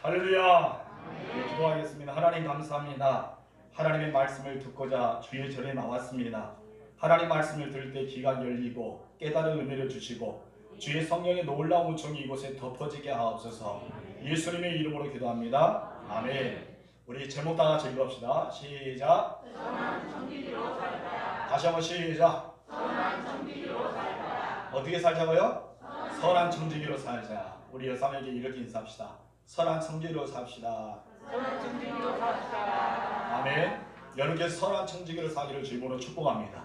할렐루야. 기도하겠습니다. 하나님 감사합니다. 하나님의 말씀을 듣고자 주의 전에 나왔습니다. 하나님 말씀을 들을 때 귀가 열리고 깨달은 은혜를 주시고 주의 성령의 놀라운 은총이 이곳에 덮어지게 하옵소서. 예수님의 이름으로 기도합니다. 아멘. 우리 제목 다 같이 읽읍시다. 시작. 선한 정직으로 살 거야. 다시 한번 시작. 선한 정직으로 살 거야. 어떻게 살자고요? 선한 정직으로 살자. 우리 여성에게 이렇게 인사합시다. 선한 정직으로 삽시다. 선한 정직으로 삽시다. 아멘. 여러분께 선한 청지기로 사기를 주님으로 축복합니다.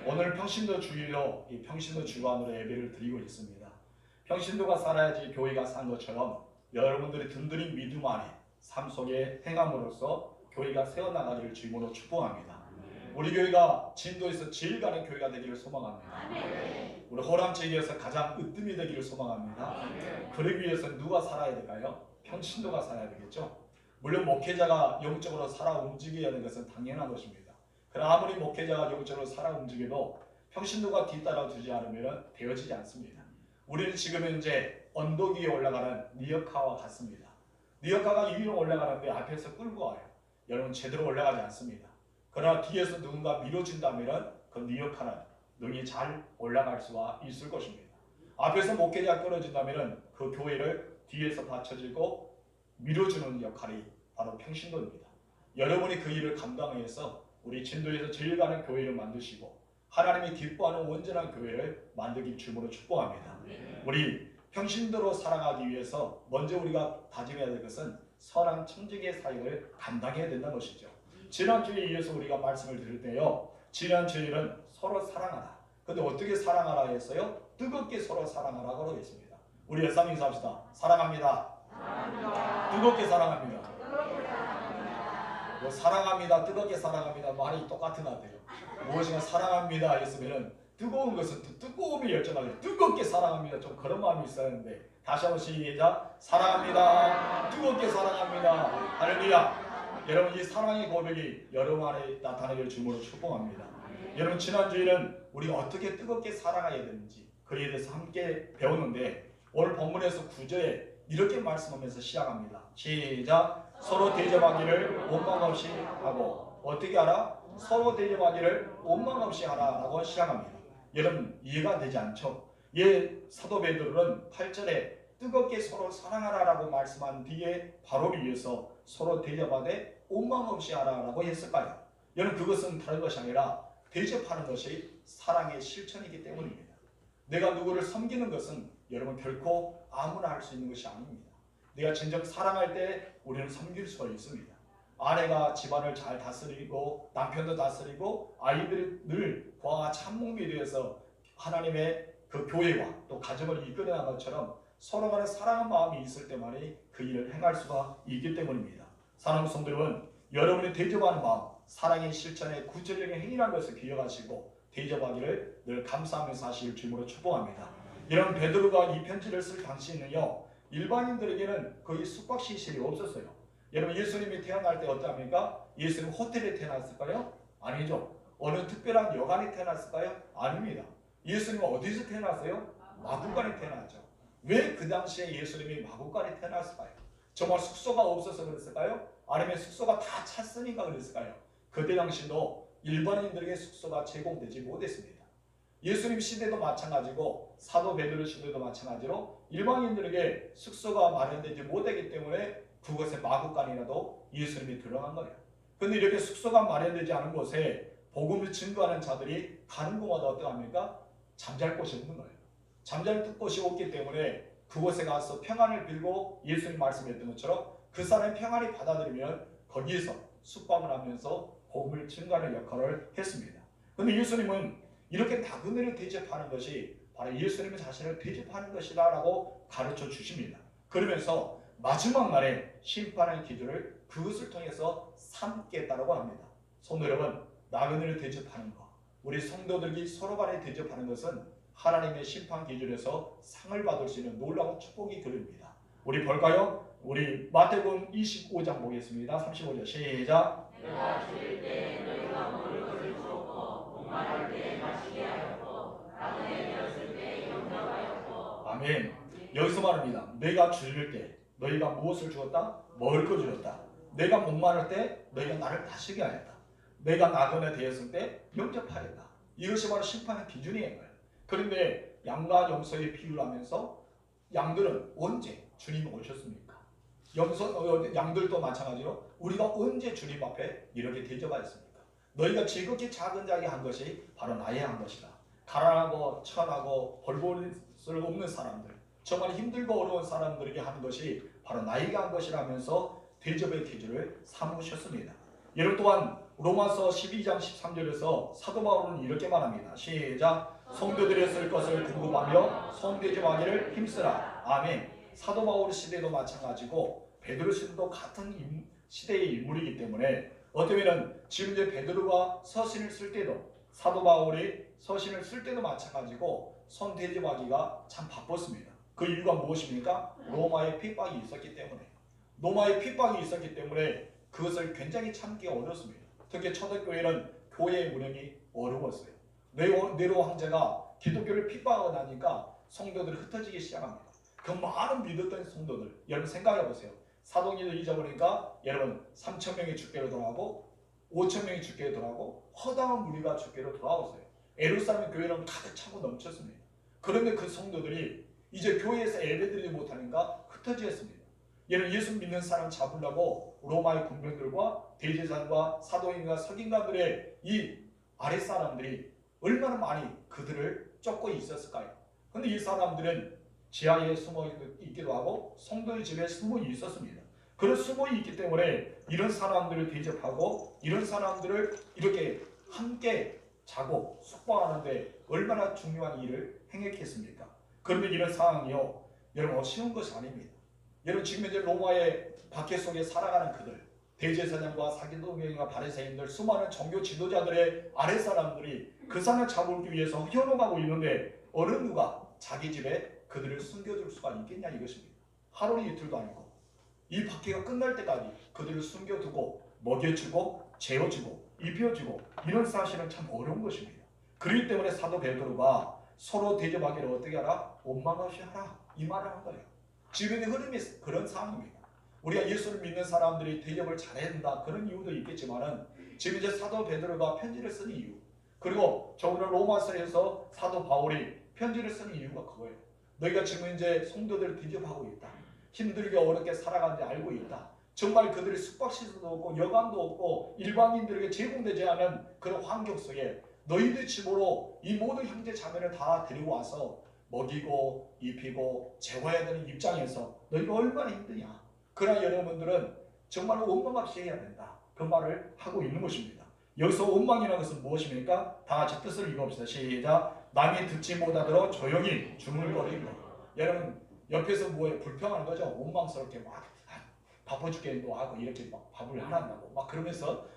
오늘 평신도 주일로 이 평신도 주간으로 예배를 드리고 있습니다. 평신도가 살아야지 교회가 산 것처럼 여러분들이 든든히 믿음 안에 삶 속에 행함으로써 교회가 세워나가기를 주님으로 축복합니다. 우리 교회가 진도에서 제일 가는 교회가 되기를 소망합니다. 우리 호람체계에서 가장 으뜸이 되기를 소망합니다. 그러기 위해서 누가 살아야 될까요? 평신도가 살아야 되겠죠. 물론 목회자가 영적으로 살아 움직여야 하는 것은 당연한 것입니다. 그러나 아무리 목회자가 영적으로 살아 움직여도 평신도가 뒤따라 두지 않으면 되어지지 않습니다. 우리는 지금 현재 언덕 위에 올라가는 니어카와 같습니다. 니어카가 위로 올라가는데 앞에서 끌고 와요. 여러분 제대로 올라가지 않습니다. 그러나 뒤에서 누군가 밀어준다면 그 니어카는 능히 잘 올라갈 수가 있을 것입니다. 앞에서 목회자가 끌어준다면 그 교회를 뒤에서 받쳐주고 밀어주는 역할이 바로 평신도입니다. 여러분이 그 일을 감당해서 우리 진도에서 제일 가는 교회를 만드시고 하나님이 기뻐하는 온전한 교회를 만들기 주님으로 축복합니다. 우리 평신도로 살아가기 위해서 먼저 우리가 다짐해야 될 것은 선한 청직의 사역을 감당해야 된다는 것이죠. 지난주에 이어서 우리가 말씀을 들을 때요, 지난 주일은 서로 사랑하라. 근데 어떻게 사랑하라 했어요? 뜨겁게 서로 사랑하라고 했습니다. 우리 여쌍 인사합시다. 사랑합니다. 사랑합니다. 뜨겁게 사랑합니다. 뜨겁게 사랑합니다. 뭐 사랑합니다, 뜨겁게 사랑합니다 말이 똑같은 것 같아요. 무엇인가 사랑합니다 했으면은 뜨거운 것은 뜨거움이 열정하죠. 뜨겁게 사랑합니다. 좀 그런 마음이 있어야 하는데 다시 한번 시작. 사랑합니다. 뜨겁게 사랑합니다. 할렐루야. 여러분 이 사랑의 고백이 여러분 안에 나타나기를 주님으로 축복합니다. 여러분 지난주에는 우리가 어떻게 뜨겁게 사랑해야 되는지 그에 대해서 함께 배웠는데 오늘 본문에서 9절에 이렇게 말씀하면서 시작합니다. 시작. 서로 대접하기를 원망 없이 하고 어떻게 하라? 서로 대접하기를 원망 없이 하라라고 시작합니다. 여러분 이해가 되지 않죠? 사도 베드로는 8절에 뜨겁게 서로 사랑하라라고 말씀한 뒤에 바로 위에서 서로 대접하되 원망 없이 하라라고 했을까요? 여러분 그것은 다른 것이 아니라 대접하는 것이 사랑의 실천이기 때문입니다. 내가 누구를 섬기는 것은 여러분 결코 아무나 할 수 있는 것이 아닙니다. 내가 진정 사랑할 때 우리는 섬길 수가 있습니다. 아내가 집안을 잘 다스리고 남편도 다스리고 아이들이 늘 부와 참목미 되어서 하나님의 그 교회와 또 가정을 이끌어가는 것처럼 서로 간에 사랑하는 마음이 있을 때만이 그 일을 행할 수가 있기 때문입니다. 사랑하는 성도들은 여러분이 대접하는 마음, 사랑의 실천의 구체적인 행위라는 것을 기억하시고 대접하기를 늘 감사하면서 하시길 주님으로 축복합니다. 이런 베드로가 이 편지를 쓸 당시에는요, 일반인들에게는 거의 숙박시설이 없었어요. 여러분 예수님이 태어날 때 어떠합니까? 예수님 호텔에 태어났을까요? 아니죠. 어느 특별한 여관에 태어났을까요? 아닙니다. 예수님은 어디서 태어났어요? 마구간에 태어났죠. 왜 그 당시에 예수님이 마구간에 태어났을까요? 정말 숙소가 없어서 그랬을까요? 아니면 숙소가 다 찼으니까 그랬을까요? 그때 당시도 일반인들에게 숙소가 제공되지 못했습니다. 예수님 시대도 마찬가지고 사도 베드로 시대도 마찬가지로 일반인들에게 숙소가 마련되지 못하기 때문에 그곳에 마구간이라도 예수님이 들어간 거예요. 그런데 이렇게 숙소가 마련되지 않은 곳에 복음을 증거하는 자들이 가는 곳마다 어떠합니까? 잠잘 곳이 없는 거예요. 잠잘 곳이 없기 때문에 그곳에 가서 평안을 빌고 예수님 말씀했던 것처럼 그 사람의 평안이 받아들이면 거기에서 숙박을 하면서 복음을 증거하는 역할을 했습니다. 그런데 예수님은 이렇게 나그네를 대접하는 것이 바로 예수님의 자신을 대접하는 것이다 라고 가르쳐 주십니다. 그러면서 마지막 날에 심판의 기준을 그것을 통해서 삼겠다라고 합니다. 성도 여러분, 나그네를 대접하는 것, 우리 성도들이 서로 간에 대접하는 것은 하나님의 심판 기준에서 상을 받을 수 있는 놀라운 축복이 그립니다. 우리 볼까요? 우리 마태복음 25장 보겠습니다. 35절 시작. 내가 줄일 때 너희가 먹을 것을 주었고 목마를 때 마시게 하였고 나그네 되었을 때 영접하였고. 아멘. 여기서 말합니다. 내가 줄일 때 너희가 무엇을 주었다? 먹을 거 주었다. 내가 목마를 때 너희가 나를 마시게 하였다. 내가 나그네 되었을 때 영접하였다. 이것이 바로 심판의 기준이에요. 그런데 양과 염소의 비유를 하면서 양들은 언제 주님 오셨습니까? 양들도 마찬가지로 우리가 언제 주님 앞에 이렇게 대접하였습니까? 너희가 즐겁게 작은 자에게 한 것이 바로 나의 한 것이다. 가난하고 천하고 벌벌을 없는 사람들, 정말 힘들고 어려운 사람들에게 하는 것이 바로 나에게 한 것이라면서 대접의 기준을 삼으셨습니다. 이럴 또한 로마서 12장 13절에서 사도 바울은 이렇게 말합니다. 시작. 성도들의 쓸 것을 공급하며 성대접하기를 힘쓰라. 아멘. 사도 바울 시대도 마찬가지고 베드로 시대도 같은 시대의 인물이기 때문에 어쩌면 지금 이제 베드로가 서신을 쓸 때도 사도 바울이 서신을 쓸 때도 마찬가지고 손대접하기가 참 바빴습니다. 그 이유가 무엇입니까? 로마의 핍박이 있었기 때문에. 로마의 핍박이 있었기 때문에 그것을 굉장히 참기 어렵습니다. 특히 초대교회는 교회의 운영이 어려웠어요. 네로 황제가 기독교를 핍박하고 나니까 성도들이 흩어지기 시작합니다. 그 많은 믿었던 성도들, 여러분 생각해 보세요. 사도행전 잊어버리니까 여러분 3,000명이 죽게로 돌아가고 5,000명이 죽게로 돌아가고 허다한 무리가 죽게로 돌아왔어요. 예루살렘 교회는 가득 차고 넘쳤습니다. 그런데 그 성도들이 이제 교회에서 예배드리지 못하니까 흩어지었습니다. 얘는 예수 믿는 사람 잡으려고 로마의 군병들과 대제사장과 사도인과 석인가들의 이 아랫사람들이 얼마나 많이 그들을 쫓고 있었을까요? 그런데 이 사람들은 지하에 숨어 있기도 하고 성도의 집에 숨어 있었습니다. 그런 숨어 있기 때문에 이런 사람들을 대접하고 이런 사람들을 이렇게 함께 자고 숙박하는데 얼마나 중요한 일을 행했겠습니까? 그런데 이런 상황이요, 여러분 쉬운 것이 아닙니다. 여러분 지금 이제 로마의 박해 속에 살아가는 그들, 대제사장과 사기도경과 바리새인들, 수많은 종교 지도자들의 아랫사람들이 그 사람을 잡기 위해서 현혹하고 있는데 어느 누가 자기 집에 그들을 숨겨줄 수가 있겠냐 이것입니다. 하루 이틀도 아니고 이 박해가 끝날 때까지 그들을 숨겨두고 먹여주고 재워주고 입혀주고 이런 사실은 참 어려운 것입니다. 그렇기 때문에 사도 베드로가 서로 대접하기를 어떻게 하라? 원망 없이 하라 이 말을 한 거예요. 지금의 흐름이 그런 상황입니다. 우리가 예수를 믿는 사람들이 대접을 잘해야 된다 그런 이유도 있겠지만은 지금 이제 사도 베드로가 편지를 쓰는 이유, 그리고 저번에 로마서에서 사도 바울이 편지를 쓰는 이유가 그거예요. 너희가 지금 이제 성도들을 대접하고 있다. 힘들게 어렵게 살아가는지 알고 있다. 정말 그들이 숙박시설도 없고 여관도 없고 일반인들에게 제공되지 않은 그런 환경 속에 너희들 집으로 이 모든 형제 자매를 다 데리고 와서 먹이고 입히고 재워야 되는 입장에서 너희가 얼마나 힘드냐. 그러나 여러분들은 정말 원망 없이 해야 된다. 그 말을 하고 있는 것입니다. 여기서 원망이라는 것은 무엇입니까? 다 같이 뜻을 읽어봅시다. 시작. 남이 듣지 못하도록 조용히 중얼거리고. 여러분 옆에서 뭐에 불평하는 거죠. 원망스럽게 막 바빠 죽겠도 하고 이렇게 막 밥을 안 한다고 막 그러면서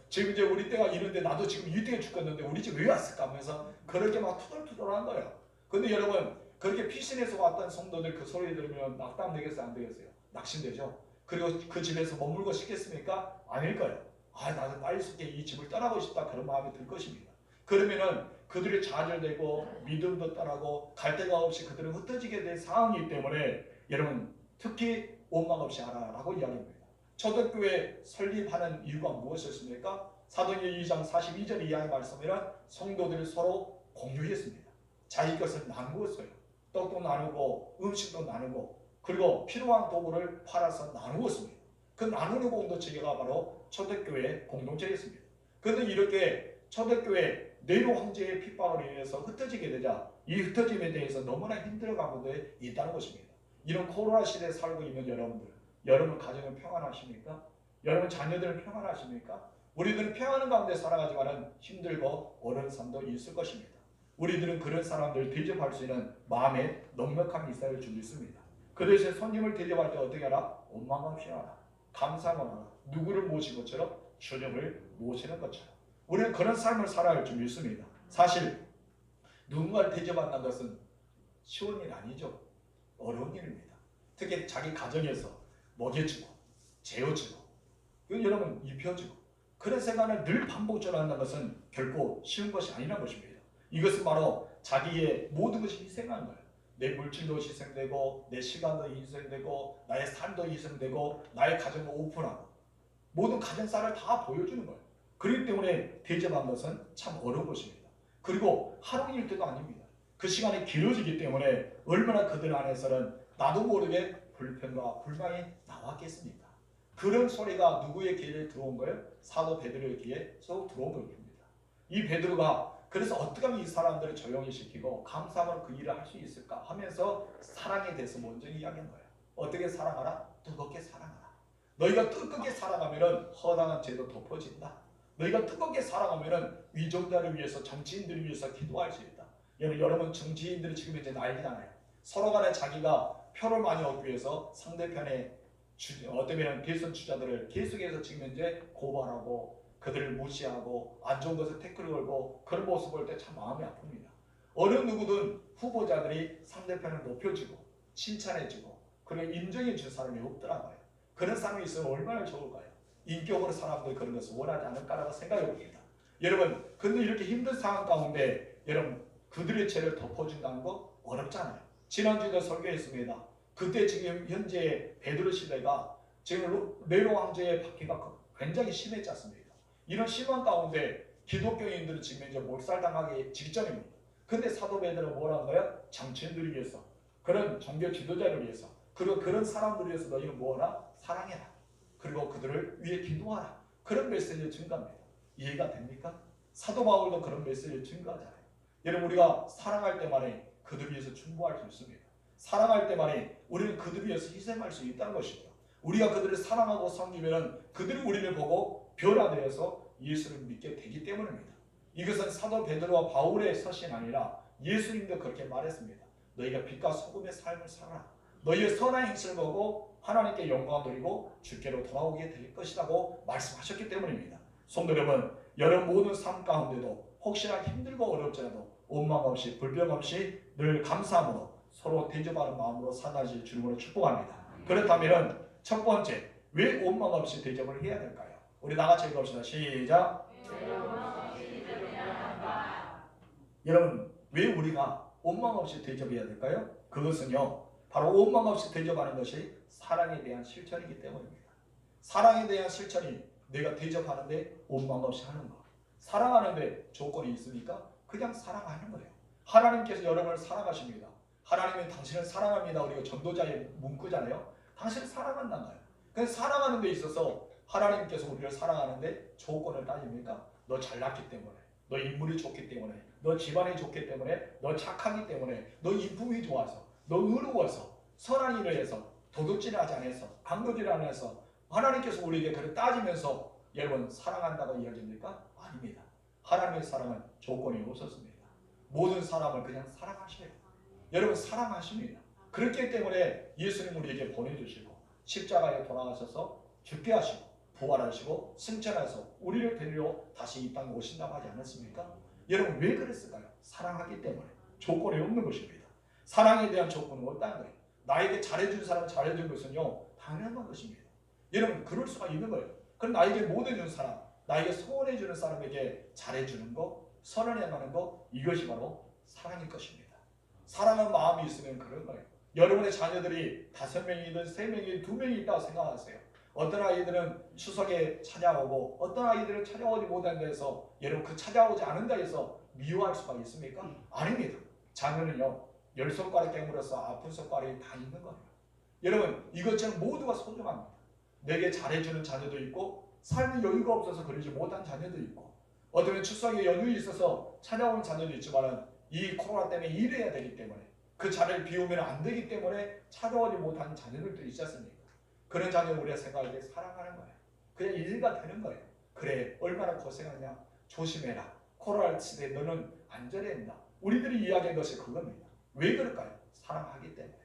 지금 이제 우리 때가 이런데 나도 지금 이 때에 죽겠는데 우리 집 왜 왔을까 하면서 그렇게 막 투덜투덜한 거예요. 근데 여러분 그렇게 피신해서 왔던 성도들 그 소리 들으면 낙담 되겠어요? 안 되겠어요? 낙심되죠. 그리고 그 집에서 머물고 싶겠습니까? 아닐 거예요. 아 나는 빨리 쉽게 이 집을 떠나고 싶다 그런 마음이 들 것입니다. 그러면은 그들이 좌절되고 믿음도 떠나고 갈 데가 없이 그들은 흩어지게 된 상황이기 때문에 여러분 특히 원망 없이 하라라고 이야기합니다. 초대교회 설립하는 이유가 무엇이었습니까? 사도행전 2장 42절 이하의 말씀이란 성도들이 서로 공유했습니다. 자기 것을 나누었어요. 떡도 나누고 음식도 나누고 그리고 필요한 도구를 팔아서 나누었습니다. 그 나누는 공동체가 바로 초대교회 공동체였습니다. 그런데 이렇게 초대교회 네로 황제의 핍박을 인해서 흩어지게 되자 이 흩어짐에 대해서 너무나 힘들어가고 있다는 것입니다. 이런 코로나 시대에 살고 있는 여러분들, 여러분 가정은 평안하십니까? 여러분 자녀들은 평안하십니까? 우리들은 평안한 가운데 살아가지만은 힘들고 어려운 삶도 있을 것입니다. 우리들은 그런 사람들을 대접할 수 있는 마음에 넉넉함이 있어야 줄 믿습니다. 그 대신에 손님을 대접할 때 어떻게 하라? 원망 없이 하라. 감사만 하라. 누구를 모신 것처럼 주님을 모시는 것처럼. 우리는 그런 삶을 살아야 할 줄 믿습니다. 사실 누군가를 대접한다는 것은 쉬운 일 아니죠. 어려운 일입니다. 특히 자기 가정에서 먹여주고 재워주고 여러분 입혀주고 그런 생각을 늘 반복적으로 한다는 것은 결코 쉬운 것이 아니라는 것입니다. 이것은 바로 자기의 모든 것을 희생하는 거예요. 내 물질도 희생되고 내 시간도 희생되고 나의 삶도 희생되고 나의 가정도 오픈하고 모든 가정사를 다 보여주는 거예요. 그렇기 때문에 대접한 것은 참 어려운 것입니다. 그리고 하루 일때도 아닙니다. 그 시간이 길어지기 때문에 얼마나 그들 안에서는 나도 모르게 불평과 불만이 나왔겠습니까? 그런 소리가 누구의 귀에 들어온 거예요? 사도 베드로의 귀에서 들어온 겁니다. 이 베드로가 그래서 어떻게 하면 이 사람들을 조용히 시키고 감사함으로 그 일을 할 수 있을까 하면서 사랑에 대해서 먼저 이야기한 거예요. 어떻게 사랑하라? 뜨겁게 사랑하라. 너희가 뜨겁게 사랑하면 허당한 죄도 덮어진다. 너희가 뜨겁게 사랑하면 위정자를 위해서 정치인들을 위해서 기도할 수 있다. 여러분 정치인들이 지금 이제 난리잖아요. 서로 간에 자기가 표를 많이 얻기 위해서 상대편의 어쩌면 대선 주자들을 계속해서 지금 이제 고발하고 그들을 무시하고 안 좋은 것을 태클을 걸고 그런 모습을 볼 때 참 마음이 아픕니다. 어느 누구든 후보자들이 상대편을 높여주고 칭찬해주고 그리고 인정해줄 사람이 없더라고요. 그런 사람이 있으면 얼마나 좋을까요? 인격으로 사람들이 그런 것을 원하지 않을까라고 생각해 봅니다. 여러분 근데 이렇게 힘든 상황 가운데 여러분 그들의 죄를 덮어준다는 거 어렵잖아요. 지난주에도 설교했습니다. 그때 지금 현재 베드로 시대가 지금 네로 황제의 박해가 굉장히 심했지 않습니까? 이런 심한 가운데 기독교인들은 지금 이제 몰살당하기 직전입니다. 근데 사도 베드로가 뭐라는 거예요? 정치인들을 위해서, 그런 종교 지도자를 위해서, 그리고 그런 사람들을 위해서 너희는 뭐하라? 사랑해라. 그리고 그들을 위해 기도하라. 그런 메시지를 증거합니다. 이해가 됩니까? 사도 바울도 그런 메시지를 증거하잖아요. 여러분 우리가 사랑할 때만에 그들 위해서 충고할 수 있습니다. 사랑할 때만에 우리는 그들 위해서 희생할 수 있다는 것이죠. 우리가 그들을 사랑하고 섬기면 그들이 우리를 보고 변화되어서 예수를 믿게 되기 때문입니다. 이것은 사도 베드로와 바울의 서신이 아니라 예수님도 그렇게 말했습니다. 너희가 빛과 소금의 삶을 살아라. 너희의 선한 행실을 보고 하나님께 영광을 돌리고 주께로 돌아오게 될 것이라고 말씀하셨기 때문입니다. 성도 여러분, 여러분 모든 삶 가운데도 혹시나 힘들고 어렵지라도 원망 없이 불평 없이 늘 감사함으로 서로 대접하는 마음으로 살아가실 주님으로 축복합니다. 그렇다면 첫 번째, 왜 원망 없이 대접을 해야 될까요? 우리 나같이 읽읍시다. 시작. 여러분 왜 우리가 원망 없이 대접해야 될까요? 그것은요 바로 원망 없이 대접하는 것이 사랑에 대한 실천이기 때문입니다. 사랑에 대한 실천이 내가 대접하는데 원망 없이 하는 거. 사랑하는데 조건이 있습니까? 그냥 사랑하는 거예요. 하나님께서 여러분을 사랑하십니다. 하나님은 당신을 사랑합니다. 우리가 전도자의 문구잖아요. 당신을 사랑한다는 거예요. 그래서 사랑하는 데 있어서 하나님께서 우리를 사랑하는데 조건을 따집니까? 너 잘났기 때문에, 너 인물이 좋기 때문에, 너 집안이 좋기 때문에, 너 착하기 때문에, 너 인품이 좋아서, 너 의로워서, 선한 일을 해서, 도둑질하지 않아서, 강도질 안 해서 하나님께서 우리에게 그를 따지면서 여러분 사랑한다고 이야기합니까? 아닙니다. 하나님의 사랑은 조건이 없었습니다. 모든 사람을 그냥 사랑하셔요. 여러분 사랑하십니다. 그렇기 때문에 예수님 우리에게 보내주시고 십자가에 돌아가셔서 죽게 하시고 부활하시고 승천해서 우리를 데리러 다시 이 땅에 오신다고 하지 않았습니까? 여러분 왜 그랬을까요? 사랑하기 때문에. 조건이 없는 것입니다. 사랑에 대한 조건은 없다는 거예요. 나에게 잘해준 사람은 잘해준 것은요 당연한 것입니다. 여러분 그럴 수가 있는 거예요. 그럼 나에게 못 해준 사람, 나에게 소원해주는 사람에게 잘해주는 거, 선언해가는 거, 이것이 바로 사랑일 것입니다. 사랑하는 마음이 있으면 그런 거예요. 여러분의 자녀들이 5명이든 3명이든 2명이 있다고 생각하세요. 어떤 아이들은 추석에 찾아오고 어떤 아이들은 찾아오지 못한 데서 여러분 그 찾아오지 않은 데에서 미워할 수가 있습니까? 아닙니다. 자녀는요 10손가락 깨물어서 아픈 손가락이 다 있는 거예요. 여러분 이것처럼 모두가 소중합니다. 내게 잘해주는 자녀도 있고 삶의 여유가 없어서 그러지 못한 자녀도 있고 어쩌면 추석에 연휴에 있어서 찾아온 자녀도 있지만 이 코로나 때문에 일해야 되기 때문에 그 자리를 비우면 안 되기 때문에 찾아오지 못하는 자녀들도 있지 않습니까? 그런 자녀를 우리가 생각할 때 사랑하는 거예요. 그냥 이해가 되는 거예요. 그래 얼마나 고생하냐 조심해라. 코로나 시대에 너는 안전해야 된다. 우리들이 이야기한 것이 그겁니다. 왜 그럴까요? 사랑하기 때문에.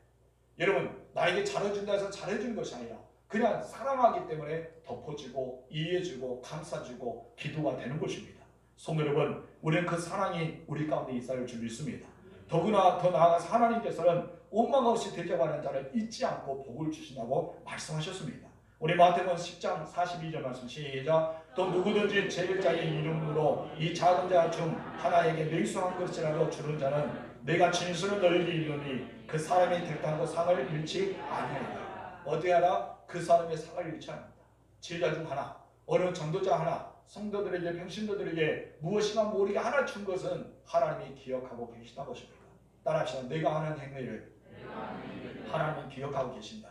여러분 나에게 잘해준다 해서 잘해주는 것이 아니라 그냥 사랑하기 때문에 덮어주고 이해해주고 감싸주고 기도가 되는 것입니다. 성도 여러분 우리는 그 사랑이 우리 가운데 있을 줄 믿습니다. 더구나 더 나아가서 하나님께서는 원망 없이 대접하는 자를 잊지 않고 복을 주신다고 말씀하셨습니다. 우리 마태복음 10장 42절 말씀 시작. 또 누구든지 제일자의 이름으로 이 작은 자 중 하나에게 밀수한 것이라도 주는 자는 내가 진술을 너희에게 이르노니 그 사람이 결단코 상을 잃지 아니하리라. 어떻게 하라? 그 사람의 상을 잃지 않는다. 제자 중 하나, 어느 전도자 하나, 성도들에게 평신도들에게 무엇이나 모르게 하나 준 것은 하나님이 기억하고 계시다 것입니다. 따라합시다. 내가 하는 행위를 하나님이 기억하고 계신다.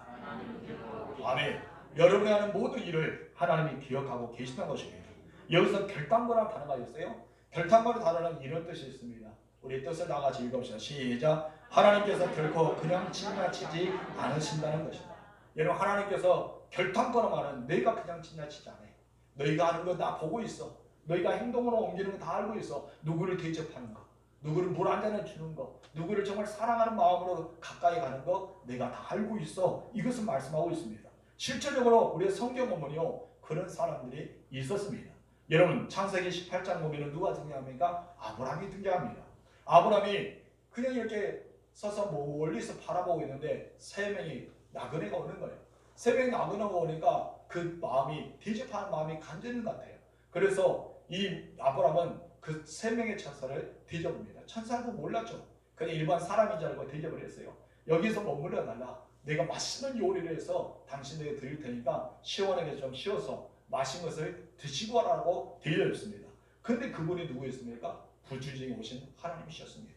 아멘. 여러분이 하는 모든 일을 하나님이 기억하고 계신다는 것입니다. 여기서 결단거란 단어가 있어요. 결단거란 단어는 이런 뜻이 있습니다. 우리 뜻을 다 같이 읽어봅시다. 시작. 하나님께서 결코 그냥 지나치지 않으신다는 것입니다. 여러분, 하나님께서 결단거란 말은 내가 그냥 지나치지 않아요. 너희가 하는 거 다 보고 있어. 너희가 행동으로 옮기는 거 다 알고 있어. 누구를 대접하는 거, 누구를 물 한 잔을 주는 거, 누구를 정말 사랑하는 마음으로 가까이 가는 거 내가 다 알고 있어. 이것을 말씀하고 있습니다. 실제적으로 우리의 성경 보면요, 그런 사람들이 있었습니다. 여러분, 창세기 18장 보면 누가 등장합니까? 아브라함이 등장합니다. 아브라함이 그냥 이렇게 서서 멀리서 바라보고 있는데 세 명이 나그네가 오는 거예요. 세 명이 나그네가 오니까 그 마음이, 대접하는 마음이 간절한 것 같아요. 그래서 이 아브라함은 그 세 명의 천사를 대접합니다. 천사도 몰랐죠. 그냥 일반 사람인 줄 알고 대접을 했어요. 여기서 머물러 달라. 내가 맛있는 요리를 해서 당신에게 드릴 테니까 시원하게 좀 쉬어서 맛있는 것을 드시고 하라고 대접했습니다. 근데 그분이 누구였습니까? 부주중에 오신 하나님이셨습니다.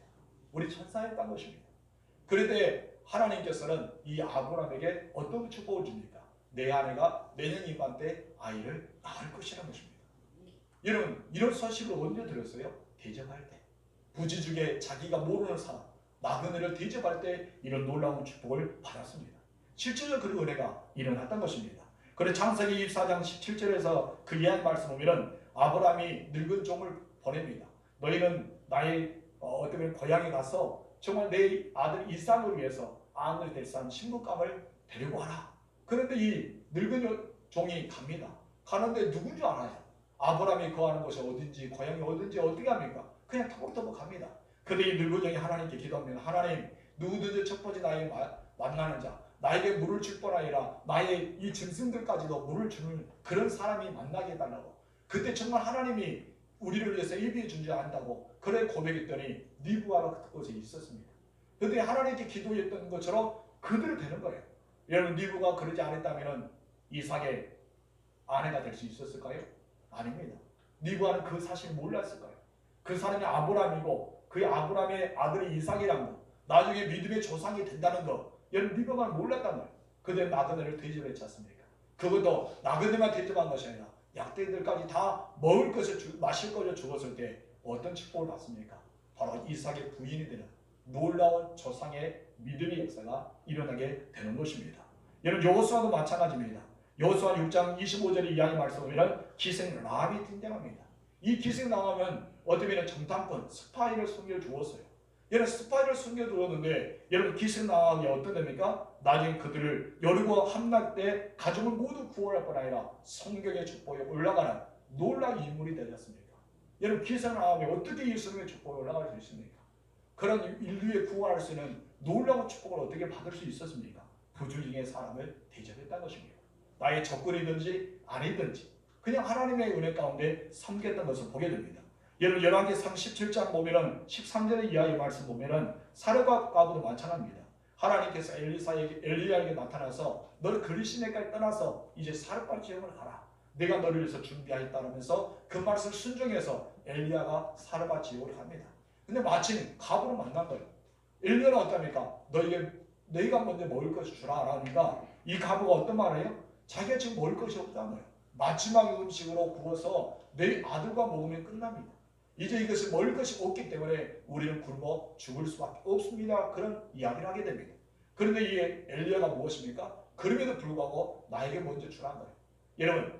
우리 천사였던 것입니다. 그런데 하나님께서는 이 아브라함에게 어떤 축복을 줍니까? 내 아내가 내년 이맘 때 아이를 낳을 것이라는 것입니다. 여러분, 이런 소식을 언제 들었어요? 대접할 때. 부지중에 자기가 모르는 사람, 나그네를 대접할 때 이런 놀라운 축복을 받았습니다. 실제로 그 은혜가 일어났던 것입니다. 그래서 창세기 24장 17절에서 그 이하의 말씀 보면 아브라함이 늙은 종을 보냅니다. 너희는 나의 어떤 고향에 가서 정말 내 아들 이삭을 위해서 아들 될 사람 신부감을 데리고 와라. 그런데 이 늙은 종이 갑니다. 가는데 누군 줄 알아요? 아브라함이 거하는 곳이 어딘지, 고향이 어딘지 어떻게 합니까? 그냥 터벅터벅 갑니다. 그런데 이 늙은 종이 하나님께 기도합니다. 하나님, 누구든지 첫 번째 나의 만나는 자, 나에게 물을 줄 뿐 아니라 나의 이 짐승들까지도 물을 주는 그런 사람이 만나게 해달라고. 그때 정말 하나님이 우리를 위해서 예비해 준 줄 안다고 그래 고백했더니 니브아가 그곳에 있었습니다. 그런데 하나님께 기도했던 것처럼 그대로 되는 거예요. 여러분, 니브가 그러지 않았다면 이삭의 아내가 될 수 있었을까요? 아닙니다. 니브아는 그 사실을 몰랐을 거예요. 그 사람이 아브라함이고 그 아브라함의 아들이 이삭이라는 거, 나중에 믿음의 조상이 된다는 거, 여러분 니브아는 몰랐단 말이에요. 그때 나그네를 대접했지 않습니까? 그것도 나그네만 대접한 것이 아니라 약대들까지 다 먹을 것을 마실 것을 주었을 때 어떤 축복을 받습니까? 바로 이삭의 부인이 되는 놀라운 조상의 믿음의 역사가 일어나게 되는 것입니다. 여러분, 여호수아도 마찬가지입니다. 여호수아 6장 25절의 이하의 말씀을 기생 라합이 등장합니다. 이 기생 라합은 어쩌면 정탐꾼 스파이를 숨겨주었어요. 여러분, 스파이를 숨겨두었는데 여러분, 기생 라합이 어떤 됩니까? 나중에 그들을 여리고 함락 때 가족을 모두 구원할 뿐 아니라 성경의 축복에 올라가는 놀라운 인물이 되었습니까? 여러분, 기생 라합이 어떻게 예수님의 축복에 올라갈 수 있습니까? 그런 인류에 구원할 수 있는 놀라운 축복을 어떻게 받을 수 있었습니까? 부주중의 사람을 대접했다는 것입니다. 나의 적군이든지 아니든지 그냥 하나님의 은혜 가운데 섬겼던 것을 보게 됩니다. 여러분, 열왕기상 17장 보면은 13절의 이하의 말씀 보면은 사르밧 과부도 마찬가지입니다. 하나님께서 엘리야에게 나타나서 너를 그리시네까지 떠나서 이제 사르밧 지역을 가라. 내가 너를 위해서 준비하였다면서 그 말씀을 순종해서 엘리야가 사르밧 지역을 갑니다. 근데 마침 과부를 만난 거예요. 엘리야는 어떻습니까? 너희가 먼저 먹을 것을 주라 하니까 이 과부가 어떤 말을 해요? 자기가 지금 먹을 것이 없다는 거예요. 마지막 음식으로 구워서 내 아들과 먹으면 끝납니다. 이제 이것을 먹을 것이 없기 때문에 우리는 굶어 죽을 수밖에 없습니다. 그런 이야기를 하게 됩니다. 그런데 이 엘리야가 무엇입니까? 그럼에도 불구하고 나에게 먼저 주라는 거예요. 여러분,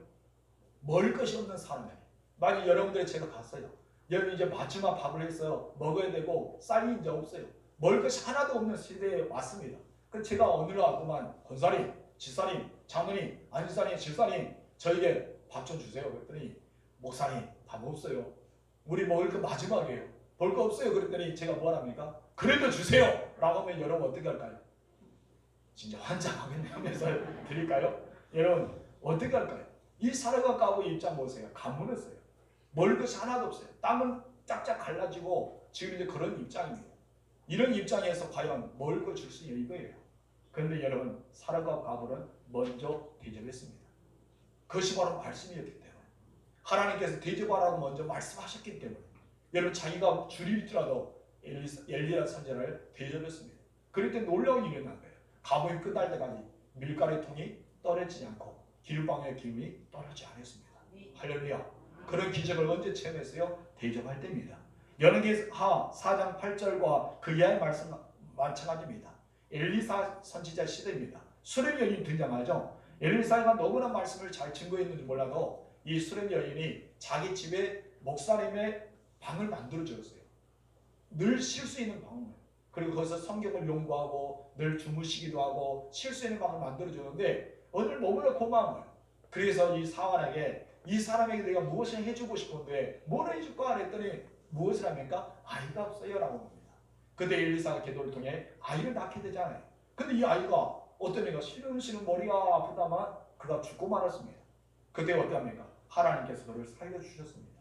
먹을 것이 없는 사람에게, 만약 여러분들이 제가 갔어요. 여러분, 이제 마지막 밥을 해서 먹어야 되고 쌀이 이제 없어요. 먹을 것이 하나도 없는 시대에 왔습니다. 그래서 제가 어느 날 왔더만 권사님, 지사님, 장로님, 안지사님, 질사님 저에게 밥 좀 주세요. 그랬더니 목사님 밥 없어요. 우리 먹을 거 마지막이에요. 볼 거 없어요. 그랬더니 제가 뭐랍니까? 그래도 주세요. 라고 하면 여러분 어떻게 할까요? 진짜 환장하겠네 하면서 드릴까요? 여러분 어떻게 할까요? 이 사르밧 과부 입장 보세요. 가문했어요. 먹을 것이 하나도 없어요. 땀은 짝짝 갈라지고 지금 이제 그런 입장입니다. 이런 입장에서 과연 뭘 거줄 수 있는 이거예요. 그런데 여러분, 사람과 가불은 먼저 대접했습니다. 그것이 바로 말씀이었기 때문에, 하나님께서 대접하라고 먼저 말씀하셨기 때문에 여러분, 자기가 줄일지라도 엘리야 선지자를 대접했습니다. 그럴 때 놀라운 일이 난 거예요. 가뭄이 끝날 때까지 밀가루 통이 떨어지지 않고 기름방울의 기름이 떨어지지 않았습니다. 할렐루야. 그런 기적을 언제 체험했어요? 대접할 때입니다. 열왕기하 4장 8절과 그 이하의 말씀 마찬가지입니다. 엘리사 선지자 시대입니다. 수렘 여인이 등장하죠. 엘리사가 너무나 말씀을 잘 증거했는지 몰라도 이 수렘 여인이 자기 집에 목사님의 방을 만들어 주었어요. 늘 쉴 수 있는 방을. 그리고 거기서 성경을 연구하고 늘 주무시기도 하고 쉴 수 있는 방을 만들어 주는데 오늘 너무나 고마운 거예요. 그래서 이 사환에게, 이 사람에게 내가 무엇을 해주고 싶은데 뭘 해줄까 했더니 무엇을 합니까? 아이가 없어요 라고 합니다. 그때 엘리사가 기도를 통해 아이를 낳게 되잖아요. 근데 이 아이가 어떤 애가 시름시름 머리가 아프다만 그가 죽고 말았습니다. 그때 어떠합니까? 하나님께서 그를 살려주셨습니다.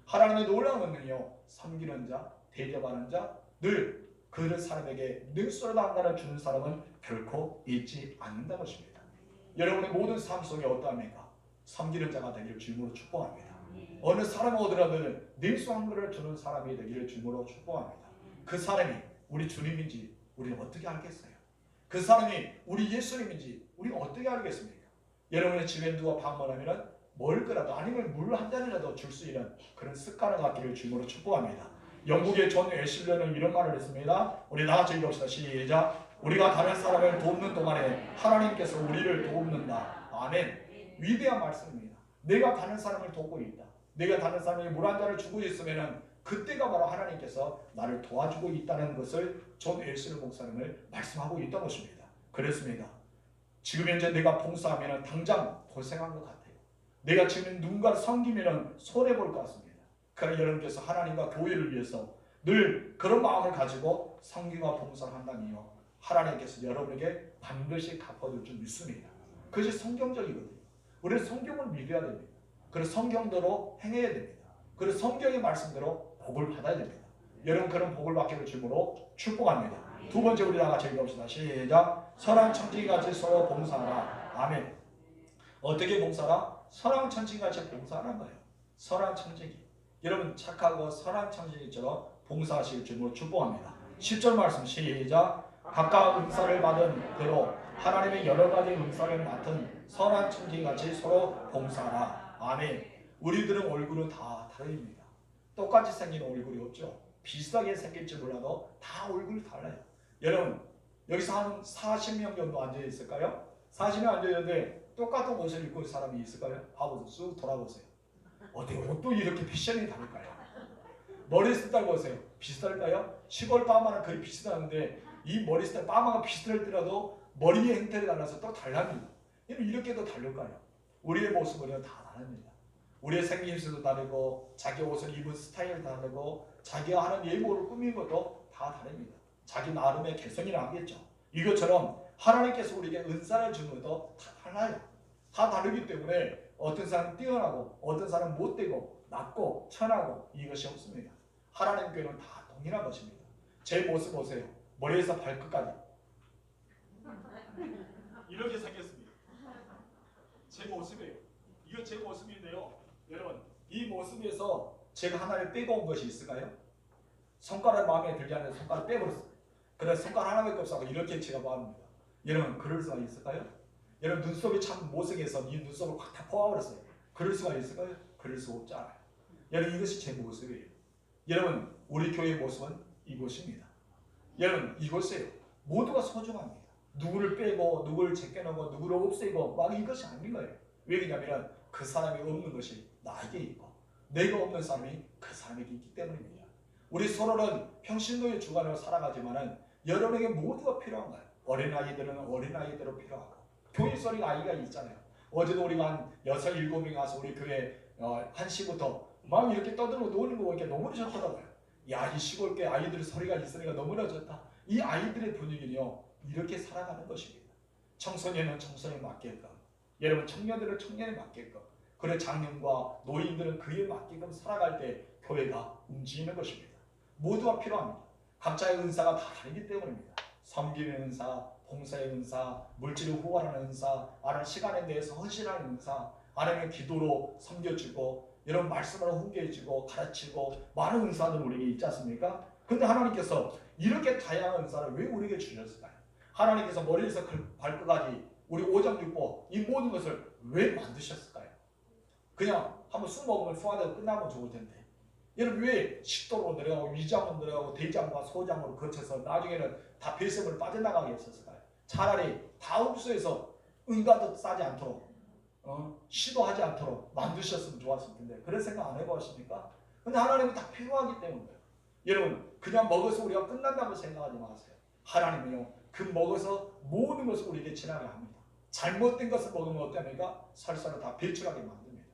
하나님의 놀라운 것은요, 섬기는 자, 대접하는 자, 늘 그 사람에게 능수로 단가를 주는 사람은 결코 잊지 않는다는 것입니다. 여러분의 모든 삶 속에 어떠합니까? 섬기는 자가 되기를 주님으로 축복합니다. 어느 사람 오더라도 능수한 것을 주는 사람이 되기를 주님으로 축복합니다. 그 사람이 우리 주님인지 우리는 어떻게 알겠어요? 그 사람이 우리 예수님인지 우리가 어떻게 알겠습니까? 여러분의 집에 누가 방문하면 먹을 거라도 아니면 물 한 잔이라도 줄 수 있는 그런 습관을 갖기를 주님으로 축복합니다. 영국의 존 웨슬리는 이런 말을 했습니다. 우리 다 같이 읽읍시다. 시작. 우리가 다른 사람을 돕는 동안에 하나님께서 우리를 돕는다. 아멘. 위대한 말씀입니다. 내가 다른 사람을 돕고 있다. 내가 다른 사람에게 물 한 잔을 주고 있으면 그때가 바로 하나님께서 나를 도와주고 있다는 것을 존 웨슬리 목사님을 말씀하고 있던 것입니다. 그렇습니다. 지금 현재 내가 봉사하면 당장 고생한 것 같아요. 내가 지금 누군가를 섬기면 손해볼 것 같습니다. 그러나 여러분께서 하나님과 교회를 위해서 늘 그런 마음을 가지고 섬기와 봉사를 한다면요, 하나님께서 여러분에게 반드시 갚아줄 줄 믿습니다. 그것이 성경적이거든요. 우리는 성경을 믿어야 됩니다. 그래서 성경대로 행해야 됩니다. 그래서 성경의 말씀대로 복을 받아야 됩니다. 여러분, 그런 복을 받기를 주님으로 축복합니다. 두 번째, 우리 다 같이 읽읍시다. 시작. 선한 청지기같이 서로 봉사하라. 아멘. 어떻게 봉사하라? 선한 청지기같이 봉사하는 거예요. 선한 청지기. 여러분, 착하고 선한 청지기처럼 봉사하실 줄로 축복합니다. 10절 말씀 시작. 각각 은사를 받은 대로 하나님의 여러 가지 은사를 맡은 선한 청지기같이 서로 봉사하라. 아멘. 우리들은 얼굴은 다 다릅니다. 똑같이 생긴 얼굴이 없죠. 비슷하게 생길지 몰라도 다 얼굴이 달라요. 여러분, 여기서 한 40명 정도 앉아 있을까요? 40명 앉아 있는데 똑같은 옷을 입고 있는 사람이 있을까요? 봐보세요. 쑥 돌아보세요. 어떻게 옷도 이렇게 패션이 다를까요? 머리 스타일 보세요. 비슷할까요? 시골 파마는 거의 비슷하는데 이 머리 스타일 파마가 비슷할지라도 머리의 형태를 달라서 또 달랍니다. 이렇게도 다를까요? 우리의 모습은 다 다릅니다. 우리의 생김새도 다르고 자기 옷을 입은 스타일도 다르고 자기가 하는 예물을 꾸민 것도 다 다릅니다. 자기 나름의 개성이라 하겠죠. 이것처럼 하나님께서 우리에게 은사를 주는 것도 다 달라요. 다 다르기 때문에 어떤 사람은 뛰어나고 어떤 사람은 못되고 낮고 천하고 이것이 없습니다. 하나님 교회는 다 동일한 것입니다. 제 모습 보세요. 머리에서 발끝까지 이렇게 생겼습니다. 제 모습이에요. 이거 제 모습인데요. 여러분, 이 모습에서 제가 하나를 빼고 온 것이 있을까요? 손가락 마음에 들지 않는 손가락 빼버렸어요. 그래서 손가락 하나밖에 없어서 이렇게 제가 마음입니다. 여러분, 그럴 수가 있을까요? 여러분, 눈썹이 참 못생겨서 이 눈썹을 확 다 뽑아버렸어요. 그럴 수가 있을까요? 그럴 수 없잖아요. 여러분, 이것이 제 모습이에요. 여러분, 우리 교회의 모습은 이곳입니다. 여러분, 이곳이에요. 모두가 소중합니다. 누구를 빼고 누구를 제껴놓고 누구를 없애고 막 이것이 아닌 거예요. 왜냐하면 그 사람이 없는 것이 나에게 있고 내가 없는 사람이 그 사람에게 있기 때문입니다. 우리 서로는 평신도의 주관으로 살아가지만은 여러분에게 모두가 필요한 거예요. 어린아이들은 어린아이대로 필요하고 교인 소리가 아이가 있잖아요. 어제도 우리가 한 6, 7명이 가서 우리 교회 1시부터 막 이렇게 떠들고 노는 거 보니까 너무 좋더라고요. 야, 이 시골교회 아이들 소리가 있으니까 너무나 좋다. 이 아이들의 분위기는요, 이렇게 살아가는 것입니다. 청소년은 청소년에 맞게끔, 여러분 청년들은 청년에 맞게끔, 그리고 장년과 노인들은 그에 맞게끔 살아갈 때 교회가 움직이는 것입니다. 모두가 필요합니다. 각자의 은사가 다 다르기 때문입니다. 섬기는 은사, 봉사의 은사, 물질을 후원하는 은사, 아니면 시간에 대해서 헌신하는 은사, 아니면 기도로 섬겨주고 이런 말씀으로 훈계해주고 가르치고 많은 은사들 우리에게 있지 않습니까? 근데 하나님께서 이렇게 다양한 은사를 왜 우리에게 주셨을까요? 하나님께서 머리에서 발끝까지 우리 오장육부 이 모든 것을 왜 만드셨을까요? 그냥 한번 술 먹으면 소화되고 끝나면 좋을 텐데 여러분 왜 식도로 내려가고 위장으로 내려가고 대장과 소장으로 거쳐서 나중에는 다 폐쇄물로 빠져나가게 했었을까요? 차라리 다 흡수해서 은가도 싸지 않도록 시도하지 않도록 만드셨으면 좋았을 텐데 그런 생각 안 해보십니까? 근데 하나님은 다 필요하기 때문이에요. 여러분 그냥 먹어서 우리가 끝난다고 생각하지 마세요. 하나님은요 그 먹어서 모든 것을 우리에게 지나게 합니다. 잘못된 것을 먹으면 어떻습니까? 설사를 다 배출하게 만듭니다.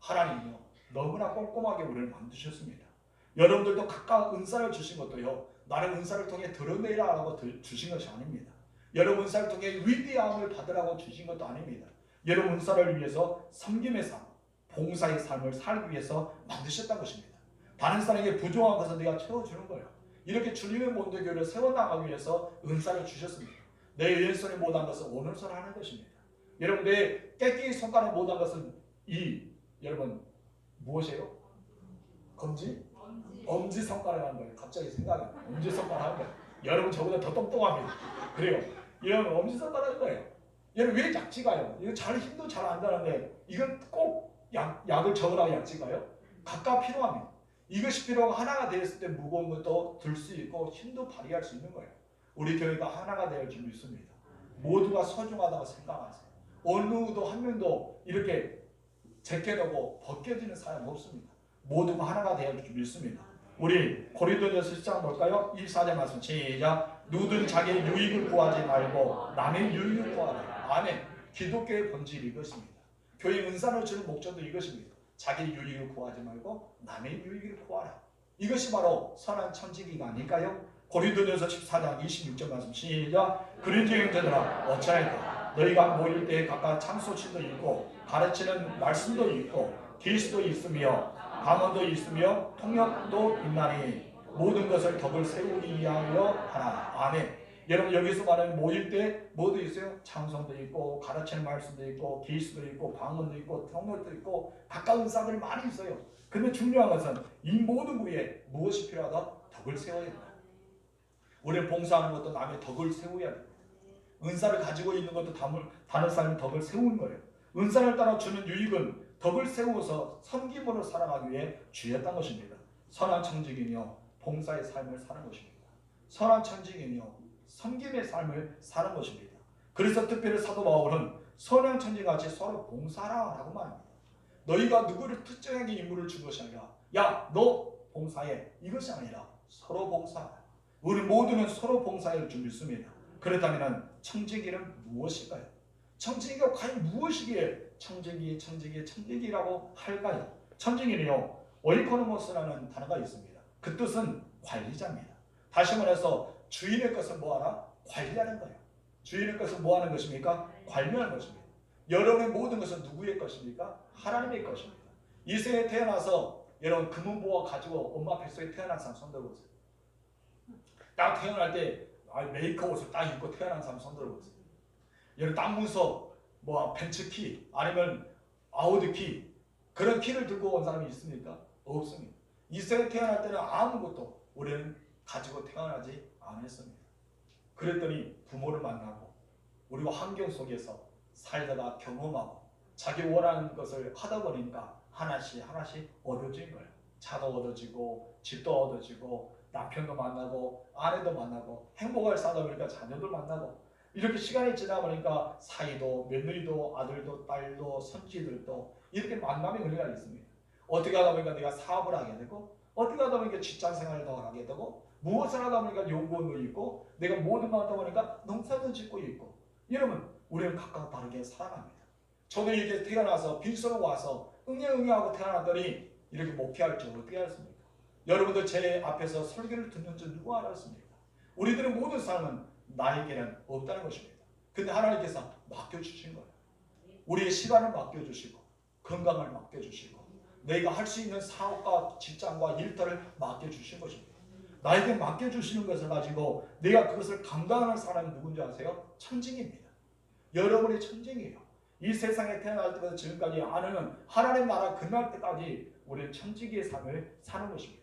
하나님은요 너무나 꼼꼼하게 우리를 만드셨습니다. 여러분들도 각각 은사를 주신 것도요 나는 은사를 통해 드러내라고 주신 것이 아닙니다. 여러분 은사를 통해 위대함을 받으라고 주신 것도 아닙니다. 여러분 은사를 위해서 섬김의 삶, 봉사의 삶을 살기 위해서 만드셨다는 것입니다. 다른 사람에게 부족한 것을 내가 채워주는 거예요. 이렇게 주님의 본도교를 세워나가기 위해서 은사를 주셨습니다. 내 왼손에 못한 것은 오른손을 하는 것입니다. 여러분 내 깨끼 손가락 못한 것은 여러분 무엇이에요? 검지? 엄지손가락 하는 거예요. 갑자기 생각이 나요. 엄지손가락 하는 거예요. 여러분 저보다 더 똑똑합니다. 그래요. 여러분 엄지손가락 하는 거예요. 여러분 왜 약지가요? 이거 잘 힘도 잘 안 나는데 이건 꼭 약을 적으라고 약지가요? 각각 필요합니다. 이것이 필요하고 하나가 되었을 때 무거운 것도 들 수 있고 힘도 발휘할 수 있는 거예요. 우리 교회가 하나가 되어 줄 믿습니다. 모두가 소중하다고 생각하세요. 어느 누구도 한 명도 이렇게 제껴놓고 벗겨지는 사람 없습니다. 모두가 하나가 되어 줄 믿습니다. 우리 고린도전서 10장 볼까요? 24절 말씀 시작. 누구든 자기의 유익을 구하지 말고 남의 유익을 구하라. 아멘. 기독교의 본질이 이것입니다. 교회 은사를 주는 목적도 이것입니다. 자기 유익을 구하지 말고 남의 유익을 구하라. 이것이 바로 선한 천지기가 아닐까요? 고린도전서 14장 26절 말씀 시작. 그런즉 형제들아 어찌할까 너희가 모일 때에 각각 참소치도 있고 가르치는 말씀도 있고 계시도 있으며 강언도 있으며 통역도 있나니 모든 것을 덕을 세우기 위하여 하라. 아멘. 여러분 여기서 말하는 모일 때 뭐도 있어요? 찬송도 있고 가르치는 말씀도 있고 계시도 있고 방언도 있고 통역도 있고 각각 은사들이 많이 있어요. 그런데 중요한 것은 이 모든 부위에 무엇이 필요하다? 덕을 세워야 된다. 우리는 봉사하는 것도 남의 덕을 세워야 됩니다. 은사를 가지고 있는 것도 다른 사람의 덕을 세우는 거예요. 은사를 따라 주는 유익은 덕을 세워서 섬김으로 살아가기 위해 주였던 것입니다. 선한 청지기며 봉사의 삶을 사는 것입니다. 선한 청지기며 섬김의 삶을 사는 것입니다. 그래서 특별히 사도 바울은 선한 청지기같이 서로 봉사하라고 말합니다. 너희가 누구를 특정하게 임무를 준 것이 아니라 야 너 봉사해 이것이 아니라 서로 봉사하라. 우리 모두는 서로 봉사할 줄 믿습니다. 그렇다면 청지기는 무엇일까요? 청지기가 과연 무엇이기에 청지기라고 할까요? 청지기는요 오이코노모스라는 단어가 있습니다. 그 뜻은 관리자입니다. 다시 말해서 주인의 것을 뭐하라? 관리하는 거예요. 주인의 것을 뭐하는 것입니까? 관리하는 것입니다. 여러분의 모든 것은 누구의 것입니까? 하나님의 것입니다. 이 세상에 태어나서 여러분 금은보화 가지고 엄마 뱃속에 태어난 사람 손들어보세요. 딱 태어날 때 메이커 옷을 딱 입고 태어난 사람 손들어보세요. 여러분 딱 문서 벤츠키 아니면 아우디키 그런 키를 들고 온 사람이 있습니까? 없습니다. 이 세상에 태어날 때는 아무것도 우리는 가지고 태어나지 않았습니다. 그랬더니 부모를 만나고 우리가 환경 속에서 살다가 경험하고 자기 원하는 것을 하다 보니까 하나씩 얻어진 거예요. 차도 얻어지고 집도 얻어지고 남편도 만나고 아내도 만나고 행복을 쌓다 보니까 자녀도 만나고 이렇게 시간이 지나 보니까 사이도 며느리도 아들도 딸도 손주들도 이렇게 만남의 은혜가 있습니다. 어떻게 하다 보니까 내가 사업을 하게 되고 어떻게 하다 보니까 직장생활을 더 하게 되고 무엇을 하다 보니까 연구원도 있고 내가 모든 걸 하다 보니까 농사도 짓고 있고 여러분 우리는 각각 다르게 살아갑니다. 저도 이렇게 태어나서 빈소로 와서 응애하고 태어났더니 이렇게 목회할 줄 어떻게 알았습니까? 여러분들 제 앞에서 설교를 듣는 줄 누가 알았습니까? 우리들의 모든 삶은 나에게는 없다는 것입니다. 근데 하나님께서 맡겨주신 거예요. 우리의 시간을 맡겨주시고 건강을 맡겨주시고 내가 할 수 있는 사업과 직장과 일터를 맡겨주신 것입니다. 나에게 맡겨주시는 것을 가지고 내가 그것을 감당하는 사람이 누군지 아세요? 천직입니다. 여러분이 천직이에요. 이 세상에 태어날 때부터 지금까지 하나님 나라 끝날 때까지 우리는 천직의 삶을 사는 것입니다.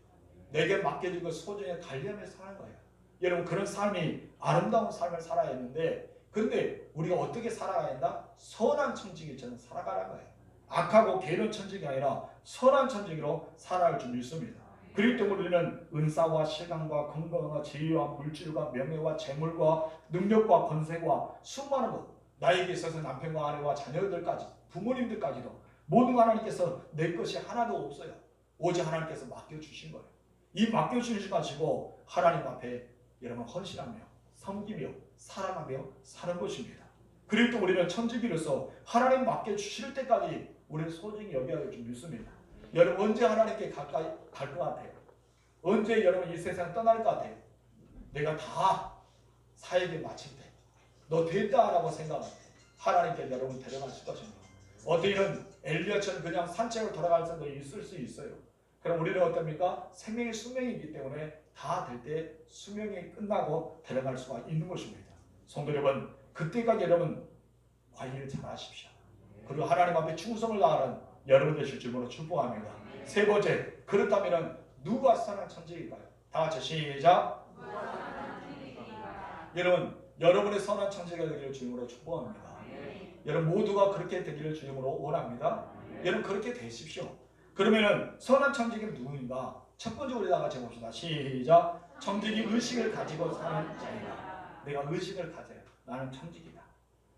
내게 맡겨진 것 소중히 관리하며 사는 거예요. 여러분 그런 삶이 아름다운 삶을 살아야 했는데 근데 우리가 어떻게 살아가야 한다? 선한 천직일처럼 살아가는 거예요. 악하고 게으른 천직이 아니라 선한 천직으로 살아갈 줄 믿습니다. 그렇기 때문에 우리는 은사와 시간과 건강과 지혜와 물질과 명예와 재물과 능력과 권세와 수많은 것 나에게 있어서 남편과 아내와 자녀들까지 부모님들까지도 모든 하나님께서 내 것이 하나도 없어요. 오직 하나님께서 맡겨주신 거예요. 이 맡겨주신 것 가지고 하나님 앞에 여러분 헌신하며 섬기며 사랑하며 사는 것입니다. 그리고 또 우리는 천직이로서 하나님 맡겨주실 때까지 우리는 소중히 여겨야 할 줄 믿습니다. 여러분 언제 하나님께 가까이 갈 것 같아요? 언제 여러분 이 세상 떠날 것 같아요? 내가 다 사에게 마칠 때 너 됐다라고 생각할 때 하나님께 여러분 데려가실 것입니다. 어디는 엘리야처럼 그냥 산책을 돌아갈 수도 있을 수 있어요. 그럼 우리는 어떻습니까? 생명의 수명이기 때문에 다 될 때 수명이 끝나고 데려갈 수가 있는 것입니다. 성도 여러분 그때까지 여러분 관리를 잘 하십시오. 그리고 하나님 앞에 충성을 다하는 여러분 되실 줄로 축복합니다. 세 번째, 그렇다면 누가 선한 천직일까요? 다 같이 시작. 여러분의 선한 천직이 되기를 주님으로 축복합니다. 여러분 모두가 그렇게 되기를 주님으로 원합니다. 여러분 그렇게 되십시오. 그러면은 선한 천직은 누구인가? 첫 번째 우리 다 같이 봅시다. 시작. 천직이 의식을 가지고 사는 자이다. 내가 의식을 가져요. 나는 천직이다.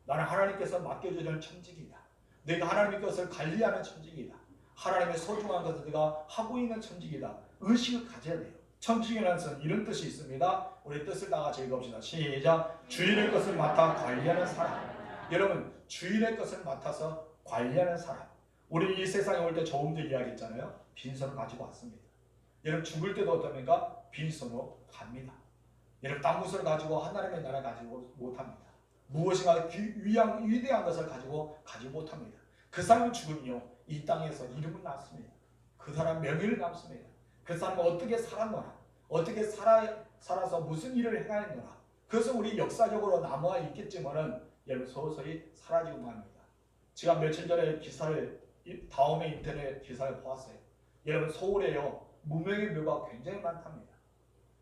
나는 하나님께서 맡겨주는 천직이다. 내가 하나님의 것을 관리하는 천직이다. 하나님의 소중한 것을 내가 하고 있는 천직이다. 의식을 가져야 돼요. 천직이라는 것은 이런 뜻이 있습니다. 우리 뜻을 다 같이 읽어봅시다. 시작. 주인의 것을 맡아 관리하는 사람. 여러분 주인의 것을 맡아서 관리하는 사람. 우리 이 세상에 올 때 조금 전에 이야기했잖아요. 빈손을 가지고 왔습니다. 여러분 죽을 때도 어떻습니까? 빈손으로 갑니다. 여러분 땅 무엇을 가지고 하나님의 나라 가지고 못합니다. 무엇인가 위대한 것을 가지고 가지 못합니다. 그 사람은 죽으며 이 땅에서 이름을 낳습니다. 그 사람 명예를 남습니다. 그 사람은 어떻게 살았노라, 어떻게 살아서 무슨 일을 행하였노라. 그것은 우리 역사적으로 남아 있겠지만은 여러분 서서히 사라지고 맙니다. 제가 며칠 전에 다음에 인터넷 기사를 보았어요. 여러분 서울에요 무명의 묘가 굉장히 많답니다.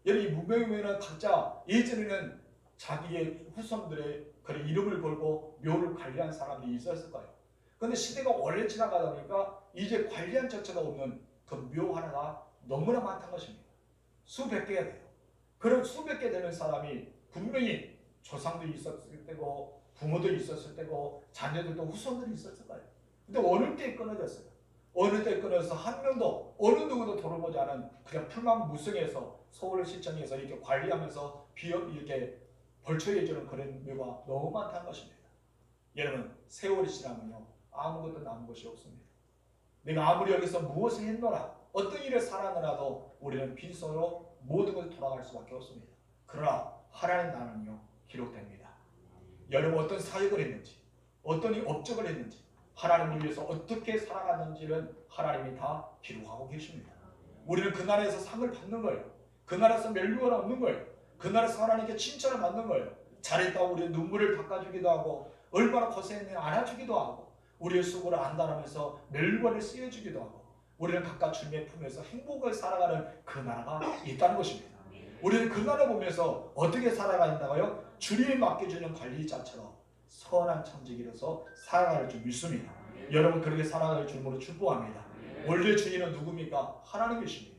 여러분 이 무명의 묘는 각자 예전에는 자기의 후손들의 그런 이름을 걸고 묘를 관리한 사람들이 있었을 거예요. 그런데 시대가 오래 지나가다 보니까 이제 관리한 자체가 없는 그 묘 하나가 너무나 많다는 것입니다. 수백 개가 돼요. 그런 수백 개 되는 사람이 분명히 조상도 있었을 때고 부모도 있었을 때고 자녀들도 후손들이 있었을 거예요. 근데 어느 때에 끊어졌어요. 어느 때에 끊어져서 한 명도 어느 누구도 돌아보지 않은 그냥 풀만무성해서 서울시청에서 이렇게 관리하면서 이렇게 벌초해주는 그런 묘가 너무 많다는 것입니다. 여러분 세월이 지나면요 아무것도 남은 것이 없습니다. 내가 아무리 여기서 무엇을 했노라 어떤 일을 살았느라도 우리는 빈손으로 모든 것을 돌아갈 수밖에 없습니다. 그러나 하나님 나라는요 기록됩니다. 여러분 어떤 사역을 했는지 어떤 업적을 했는지 하나님을 위해서 어떻게 살아갔는지는 하나님이 다 기록하고 계십니다. 우리는 그 나라에서 상을 받는 거예요. 그 나라에서 멸류관을 얻는 거예요. 그 나라에서 하나님께 칭찬을 받는 거예요. 잘했다고 우리의 눈물을 닦아주기도 하고 얼마나 고생했는지 안아주기도 하고 우리의 수고를 안다라면서 멸류관을 쓰여주기도 하고 우리는 각각 주님의 품에서 행복을 살아가는 그 나라가 있다는 것입니다. 우리는 그 나라 보면서 어떻게 살아가는가요? 주님이 맡겨주는 관리자처럼 선한 천직이로서 살아갈 줄 믿습니다. 여러분 그렇게 살아갈 줄로 축복합니다. 원래 주인은 누굽니까? 하나님이십니다.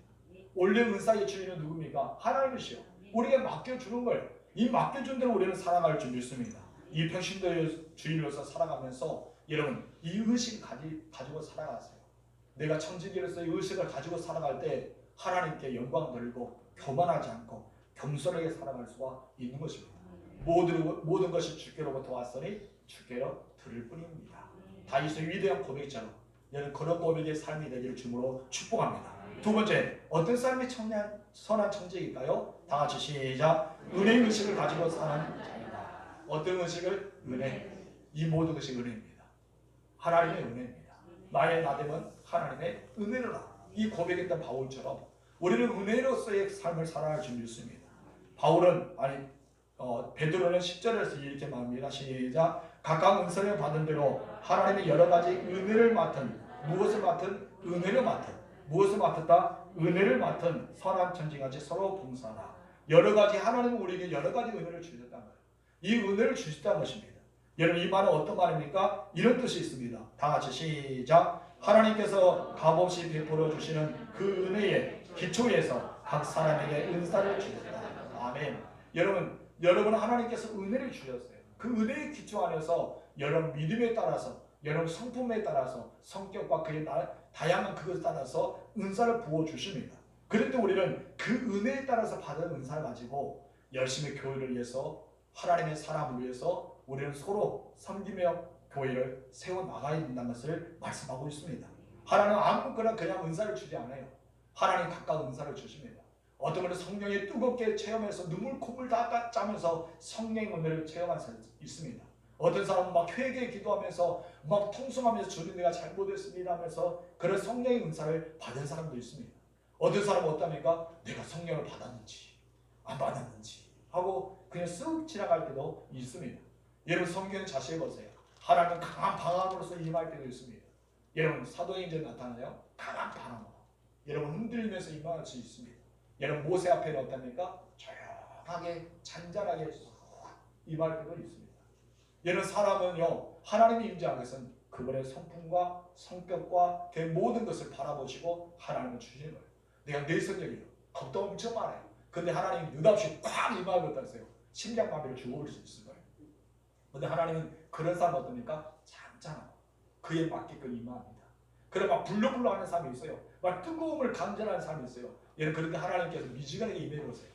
원래 은사의 주인은 누굽니까? 하나님이시요. 우리에게 맡겨주는 거예요. 이 맡겨준 대로 우리는 살아갈 줄 믿습니다. 이 평신도의 주인으로서 살아가면서 여러분 이 의식을 가지고 살아가세요. 내가 천직이로서의 의식을 가지고 살아갈 때 하나님께 영광 돌리고 교만하지 않고 겸손하게 살아갈 수가 있는 것입니다. 모든 것이 주께로부터 왔으니 주께로 들을 뿐입니다. 다윗의 위대한 고백처럼 여러분 그런 고백의 삶이 되기를 주님으로 축복합니다. 두 번째 어떤 삶이 선한 천직일까요? 다 같이 시작. 은혜의 의식을 가지고 사는 자이다. 어떤 의식을? 은혜. 이 모든 것이 은혜입니다. 하나님의 은혜입니다. 나의 나됨은 하나님의 은혜로라. 이 고백했던 바울처럼 우리는 은혜로서의 삶을 살아갈 줄 믿습니다. 바울은 베드로는 10절에서 이렇게 말합니다. 시작. 각각 은사를 받은 대로 하나님의 여러 가지 은혜를 맡은 무엇을 맡았다? 은혜를 맡은 선한 천지같이 서로 봉사하라. 여러 가지 하나님은 우리에게 여러 가지 은혜를 주셨다는 거예요. 이 은혜를 주셨다는 것입니다. 여러분 이 말은 어떤 말입니까? 이런 뜻이 있습니다. 다 같이 시작. 하나님께서 값없이 베풀어 주시는 그 은혜의 기초에서 각 사람에게 은사를 주셨다. 아멘. 여러분 하나님께서 은혜를 주셨어요. 그 은혜의 기초 안에서 여러분 믿음에 따라서 여러분 성품에 따라서 성격과 그의 다양한 그것에 따라서 은사를 부어 주십니다. 그런데 우리는 그 은혜에 따라서 받은 은사를 가지고 열심히 교회를 위해서 하나님의 사람을 위해서 우리는 서로 섬기며 교회를 세워나가야 된다는 것을 말씀하고 있습니다. 하나님은 아무거나 그냥 은사를 주지 않아요. 하나님 각각 은사를 주십니다. 어떤 분은 성령이 뜨겁게 체험해서 눈물 콧물 다 짜면서 성령의 은혜를 체험한 사람이 있습니다. 어떤 사람은 막 회개에 기도하면서 막 통성하면서 주님 내가 잘못했습니다 하면서 그런 성령의 은사를 받은 사람도 있습니다. 어떤 사람은 어떻습니까? 내가 성령을 받았는지 안 받았는지 하고 그냥 쓱 지나갈 때도 있습니다. 여러분 성경을 자세히 보세요. 하나님은 강한 방언으로서 임할 때도 있습니다. 여러분 사도행전에 나타나요. 강한 방언으로 여러분 흔들리면서 임할 수 있습니다. 여러분 모세 앞에는 어떻습니까? 조용하게 잔잔하게 임할 때도 있습니다. 여러분 사람은요 하나님이 임재한 것은 그분의 성품과 성격과 그 모든 것을 바라보시고 하나님을 주시는 거예요. 내가 내성적이에요. 겁도 엄청 많아요. 근데 하나님이 느닷없이 꽉 임할 것 같아요. 심장마비를 주어버릴 수 있을 거예요. 근데 하나님은 그런 사람 어떻습니까? 잔잔하고 그에 맞게끔 임합니다. 그래 막 불러불러 하는 사람이 있어요. 막 뜨거움을 감전하는 사람이 있어요. 얘는 그런데 하나님께서 미지근하게 임해보세요.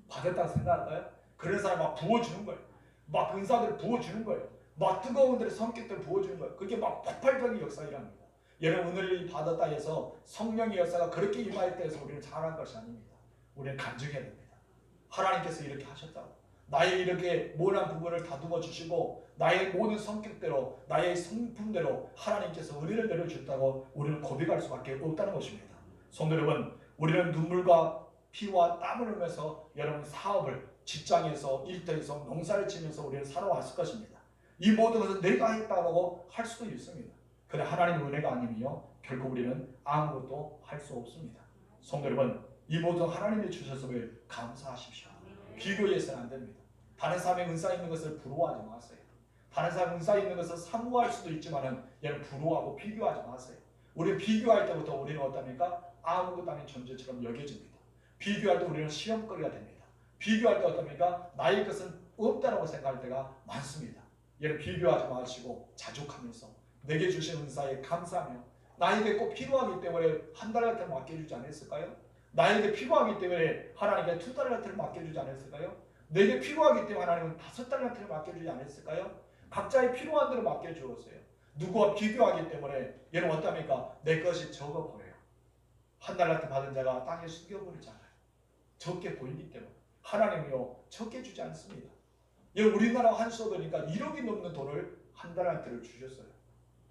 받았다고 생각할까요? 그런 사람 막 부어주는 거예요. 막 은사들을 부어주는 거예요. 막 뜨거운 들의 성격들을 부어주는 거예요. 그게 막 폭발적인 역사이랍니다. 여러분 은혜를 받았다 해서 성령의 역사가 그렇게 임할 때에서 우리는 잘한 것이 아닙니다. 우리는 간증해야 됩니다. 하나님께서 이렇게 하셨다고. 나의 이렇게 모난 부분을 다듬어 주시고 나의 모든 성격대로 나의 성품대로 하나님께서 은혜를 내려주셨다고 우리는 고백할 수밖에 없다는 것입니다. 성도 여러분, 우리는 눈물과 피와 땀을 흘리면서 여러분 사업을 직장에서 일터에서 농사를 지면서 우리는 살아왔을 것입니다. 이 모든 것은 내가 했다고 할 수도 있습니다. 그런데 하나님의 은혜가 아니면요 결국 우리는 아무것도 할 수 없습니다. 성도 여러분, 이 모든 하나님이 주셨음을 감사하십시오. 비교해서는 안 됩니다. 다른 사람의 은사 있는 것을 부러워하지 마세요. 다른 사람의 은사 있는 것을 사모할 수도 있지만은 얘는 부러워하고 비교하지 마세요. 우리는 비교할 때부터 우리는 어떻습니까? 아무것도 아닌 존재처럼 여겨집니다. 비교할 때 우리는 시험거리가 됩니다. 비교할 때 어떻습니까? 나의 것은 없다라고 생각할 때가 많습니다. 얘는 비교하지 마시고 자족하면서 내게 주신 은사에 감사하며 나에게 꼭 필요하기 때문에 한 달 같은 맡겨주지 않았을까요? 나에게 필요하기 때문에 하나님께 2달 같은 맡겨주지 않았을까요? 내게 필요하기 때문에 하나님은 5달 같은 맡겨주지 않았을까요? 각자의 필요한 대로 맡겨주었어요. 누구와 비교하기 때문에 얘는 어떻습니까? 내 것이 적어 보여요. 한 달 같은 받은 자가 땅에 숙여버리잖아요. 적게 보이기 때문에 하나님이요 적게 주지 않습니다. 우리나라 한 수업이니까 1억이 넘는 돈을 한 달한테를 주셨어요.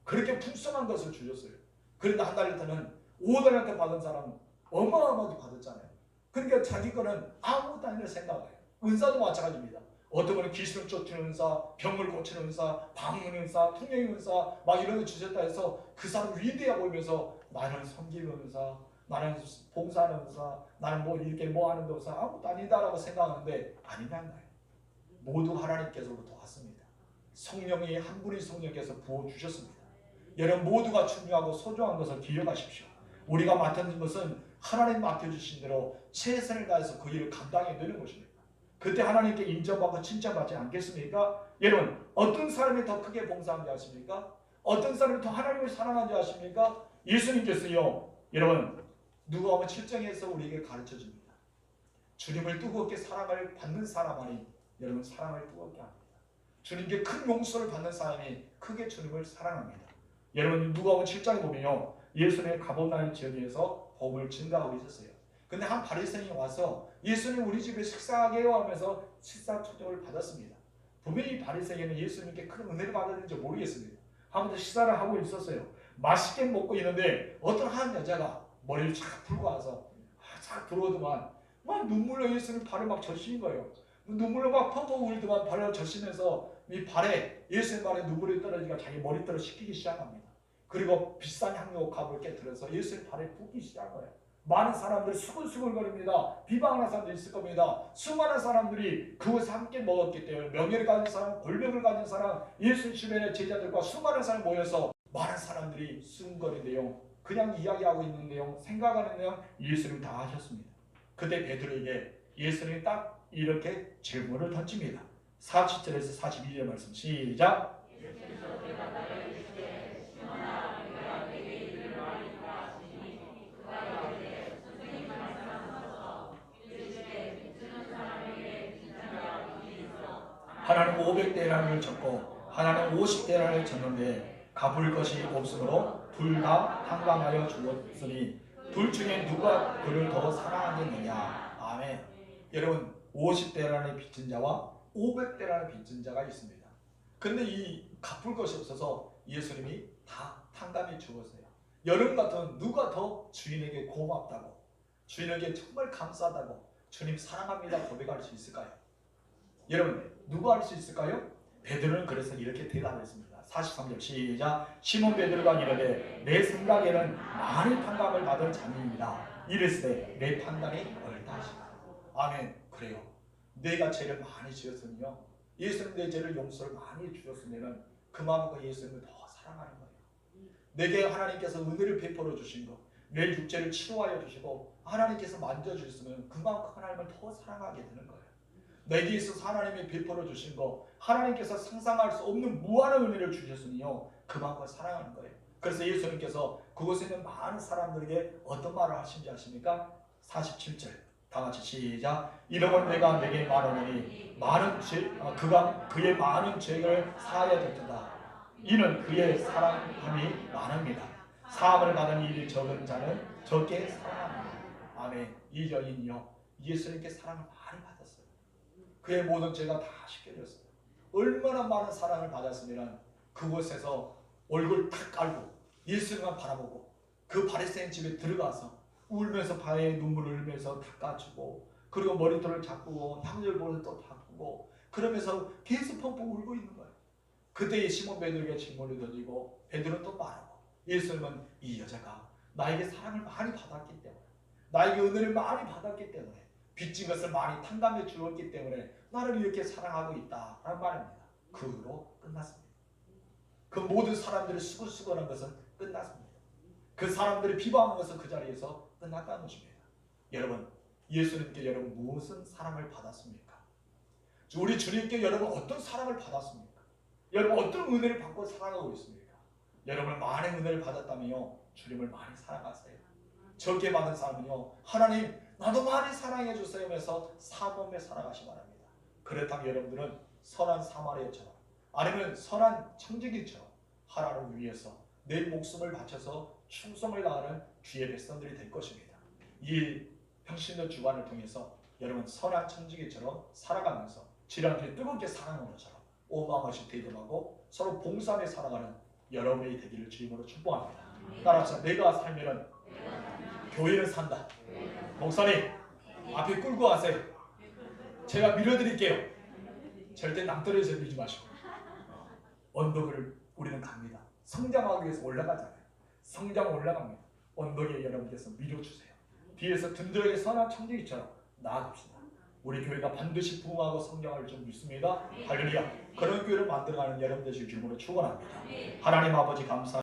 그렇게 풍성한 것을 주셨어요. 그런데 한 달한테는 5달한테 받은 사람은 어마어마하게 받았잖아요. 그러니까 자기 거는 아무것도 아니라 생각해요. 은사도 마찬가지입니다. 어떤 분은 귀신을 쫓는 은사, 병을 고치는 은사, 방문 은사, 통역 은사 막 이런 거 주셨다 해서 그 사람 위대해 보이면서 나는 섬기는 은사, 나는 봉사하는 은사, 나는 뭐 이렇게 뭐 하는 은사 아무것도 아니다라고 생각하는데 아니란 거예요. 모두 하나님께서부터 왔습니다. 성령이 한 분의 성령께서 부어주셨습니다. 여러분 모두가 중요하고 소중한 것을 기억하십시오. 우리가 맡은 것은 하나님 맡겨주신 대로 최선을 다해서 그 일을 감당해야 되는 것입니다. 그때 하나님께 인정받고 칭찬받지 않겠습니까? 여러분 어떤 사람이 더 크게 봉사한지 아십니까? 어떤 사람이 더 하나님을 사랑한지 아십니까? 예수님께서요 여러분 누가복음 7장에서 우리에게 가르쳐줍니다. 주님을 뜨겁게 사랑을 받는 사람만이 여러분 사랑을 뜨겁게 합니다. 주님께 큰 용서를 받는 사람이 크게 주님을 사랑합니다. 여러분 누가복음 7장에 보면요 예수님의 가버나움 지역에서 복음을 증가하고 있었어요. 근데 한 바리새인이 와서 예수님 우리 집에 식사하게요 하면서 식사 초청을 받았습니다. 분명히 바리새인은 예수님께 큰 은혜를 받았는지 모르겠습니다. 아무튼 식사를 하고 있었어요. 맛있게 먹고 있는데 어떤 한 여자가 머리를 쫙 풀고 와서 싹싹 들어오더만 막 눈물로 예수님 발을 막 젖히는 거예요. 눈물로 막 펑펑 울더만 발을 젖히면서 이 발에 예수님 발에 눈물이 떨어지니까 자기 머리털을 씻기기 시작합니다. 그리고 비싼 향료 값을 깨뜨려서 예수님 발에 붓기 시작한 거예요. 많은 사람들이 수근수근거립니다. 비방하는 사람도 있을 겁니다. 수많은 사람들이 그것을 함께 먹었기 때문에 명예를 가진 사람, 권력을 가진 사람, 예수 주변의 제자들과 수많은 사람이 모여서 많은 사람들이 수근거리는 내용, 그냥 이야기하고 있는 내용, 생각하는 내용 예수님 다 하셨습니다. 그때 베드로에게 예수님이 딱 이렇게 질문을 던집니다. 47절에서 42절 말씀 시작. 하나는 500데나리온을 줬고 하나는 50데나리온을 줬는데 갚을 것이 없으므로 둘 다 탕감하여 주었으니 둘 중에 누가 그를 더 사랑하겠느냐. 아멘. 여러분 50데나리온을 빚진 자와 500데나리온을 빚진 자가 있습니다. 근데 이 갚을 것이 없어서 예수님이 다 탕감해 주었어요. 여러분 같은 누가 더 주인에게 고맙다고, 주인에게 정말 감사하다고 주님 사랑합니다 고백할 수 있을까요? 여러분 누가 할 수 있을까요? 베드로는 그래서 이렇게 대답했습니다. 43절 시작. 시몬 베드로가 이르되 내 생각에는 많이 탕감을 받은 자입니다. 이르시되 내 판단이 옳다 하시라. 아멘. 그래요. 내가 죄를 많이 지었으면요, 예수님 내 죄를 용서를 많이 주셨으면 그만큼 예수님을 더 사랑하는 거예요. 내게 하나님께서 은혜를 베풀어 주신 것, 내 육체를 치료하여 주시고 하나님께서 만져주셨으면 그만큼 하나님을 더 사랑하게 되는 거예요. 내게 있어서 하나님이 베풀어 주신 거, 하나님께서 상상할 수 없는 무한한 은혜를 주셨으니요 그만큼 사랑하는 거예요. 그래서 예수님께서 그곳에 있는 많은 사람들에게 어떤 말을 하신지 아십니까? 47절 다 같이 시작. 이러므로 내가 내게 말하노니 많은 죄, 그가 그의 많은 죄를 사하여 됐다. 이는 그의 사랑함이 많습니다. 사함을 받은 일이 적은 자는 적게 사랑합니다. 아멘. 이 여인이요 예수님께 사랑을 많이 받았어요. 그의 모든 죄가 다 씻겨졌어요. 얼마나 많은 사랑을 받았으면 그곳에서 얼굴 탁 깔고 예수님만 바라보고 그 바리새인 집에 들어가서 울면서 발에 눈물을 흘리면서 닦아주고, 그리고 머리털을 잡고 향료를 또 잡고 그러면서 계속 펑펑 울고 있는 거예요. 그때 시몬 베드로에게 질문을 던지고 베드로는 또 말하고, 예수님은 이 여자가 나에게 사랑을 많이 받았기 때문에, 나에게 은혜를 많이 받았기 때문에, 빚진 것을 많이 탕감해 주었기 때문에 나를 이렇게 사랑하고 있다라는 말입니다. 그 후로 끝났습니다. 그 모든 사람들이 수근수근한 것은 끝났습니다. 그 사람들이 비방하는 것은 그 자리에서 끝났다는 것입니다. 여러분, 예수님께 여러분 무슨 사랑을 받았습니까? 우리 주님께 여러분 어떤 사랑을 받았습니까? 여러분 어떤 은혜를 받고 사랑하고 있습니까? 여러분 많은 은혜를 받았다면요 주님을 많이 사랑하세요. 적게 받은 사람은요 하나님 나도 많이 사랑해 주세요 하면서 사모에 살아가시 바랍니다. 그렇다면 여러분들은 선한 사마리아처럼, 아니면 선한 청지기처럼 하나님을 위해서 내 목숨을 바쳐서 충성을 다하는 주의 백성들이 될 것입니다. 이 평신도 주간을 통해서 여러분 선한 청지기처럼 살아가면서 지난주에 뜨겁게 사랑하는 것처럼 온 마음 없이 대접하고 서로 봉사하며 살아가는 여러분이 되기를 주님으로 축복합니다. 따라서 내가 살면은 교회는 산다. 목사님 앞에 끌고 가세요. 제가 밀어드릴게요. 절대 낭떠러지에서 밀지 마시고 언덕을 우리는 갑니다. 성장하기 위해서 올라가잖아요. 성장 올라갑니다. 언덕에 여러분께서 밀어주세요. 뒤에서 든든하게 선한 청지기처럼 나아갑시다. 우리 교회가 반드시 부흥하고 성장할 줄 믿습니다. 할렐루야. 그런 교회를 만들어가는 여러분 되실 줄로 축원합니다. 하나님 아버지 감사합니다.